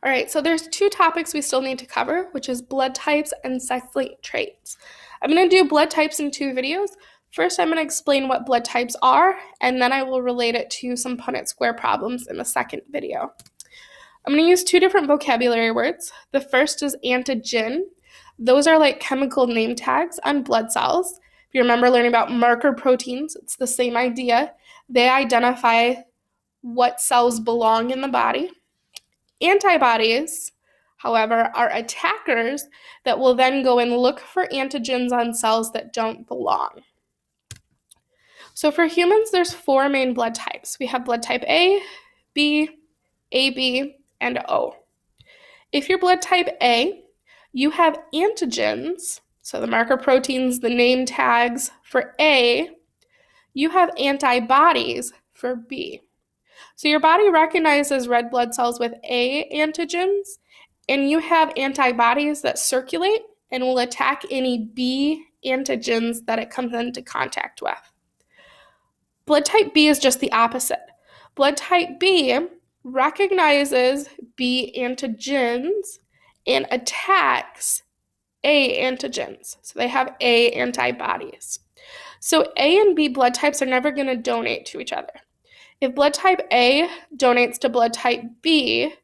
All right, so there's two topics we still need to cover, which is blood types and sex-linked traits. I'm going to do blood types in two videos. First, I'm going to explain what blood types are, and then I will relate it to some Punnett square problems in the second video. I'm going to use two different vocabulary words. The first is antigen. Those are like chemical name tags on blood cells. If you remember learning about marker proteins, it's the same idea. They identify what cells belong in the body. Antibodies, however, are attackers that will then go and look for antigens on cells that don't belong. So for humans, there's four main blood types. We have blood type A, B, AB, and O. If you're blood type A, you have antigens, so the marker proteins, the name tags for A. You have antibodies for B. So your body recognizes red blood cells with A antigens, and you have antibodies that circulate and will attack any B antigens that it comes into contact with. Blood type B is just the opposite. Blood type B recognizes B antigens and attacks A antigens. So they have A antibodies. So A and B blood types are never going to donate to each other. If blood type A donates to blood type B,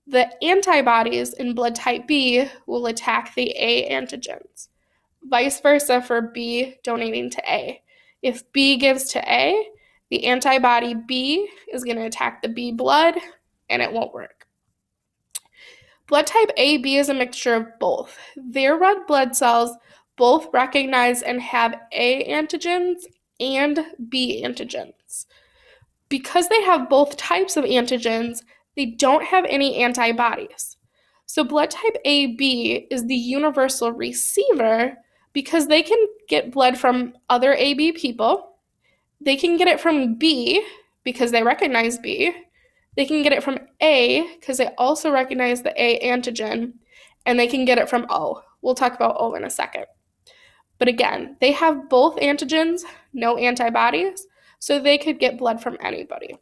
the antibodies in blood type B will attack the A antigens. Vice versa for B donating to A. If B gives to A, the antibody B is going to attack the B blood, and it won't work. Blood type AB is a mixture of both. Their red blood cells both recognize and have A antigens and B antigens. Because they have both types of antigens, they don't have any antibodies. So blood type AB is the universal receiver because they can get blood from other AB people. They can get it from B because they recognize B. They can get it from A because they also recognize the A antigen. And they can get it from O. We'll talk about O in a second. But again, they have both antigens, no antibodies, so they could get blood from anybody.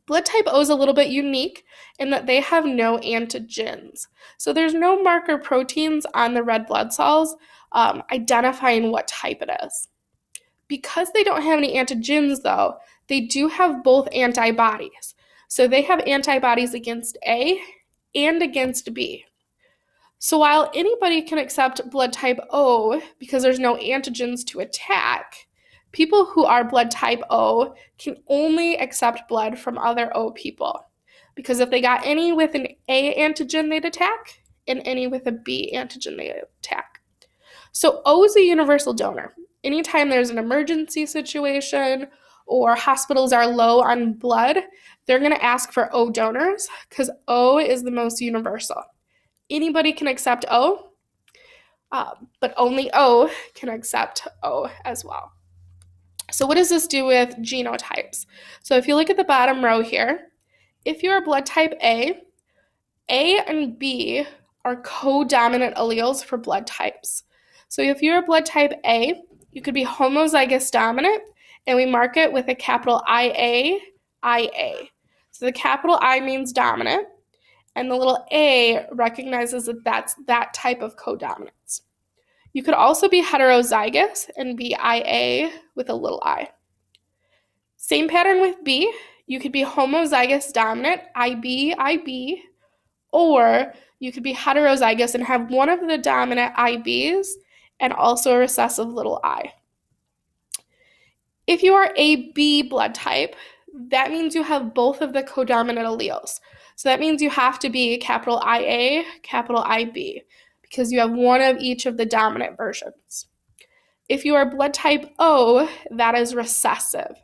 Blood type O is a little bit unique in that they have no antigens. So there's no marker proteins on the red blood cells identifying what type it is. Because they don't have any antigens, though, they do have both antibodies. So they have antibodies against A and against B. So while anybody can accept blood type O because there's no antigens to attack, people who are blood type O can only accept blood from other O people. Because if they got any with an A antigen, they'd attack, and any with a B antigen, they'd attack. So O is a universal donor. Anytime there's an emergency situation or hospitals are low on blood, they're going to ask for O donors because O is the most universal. Anybody can accept O, but only O can accept O as well. So what does this do with genotypes? So if you look at the bottom row here, if you're blood type A and B are co-dominant alleles for blood types. So if you're blood type A, you could be homozygous dominant, and we mark it with a capital IA. So the capital I means dominant, and the little A recognizes that that's that type of codominance. You could also be heterozygous and be IA with a little I. Same pattern with B. You could be homozygous dominant, IB, or you could be heterozygous and have one of the dominant IBs and also a recessive little I. If you are a B blood type, that means you have both of the codominant alleles. So that means you have to be capital IA, capital IB, because you have one of each of the dominant versions. If you are blood type O, that is recessive.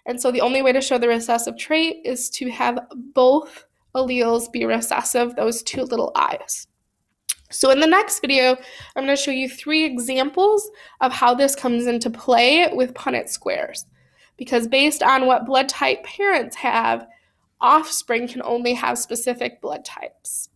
And so the only way to show the recessive trait is to have both alleles be recessive, those two little I's. So in the next video, I'm going to show you 3 examples of how this comes into play with Punnett squares. Because based on what blood type parents have, offspring can only have specific blood types.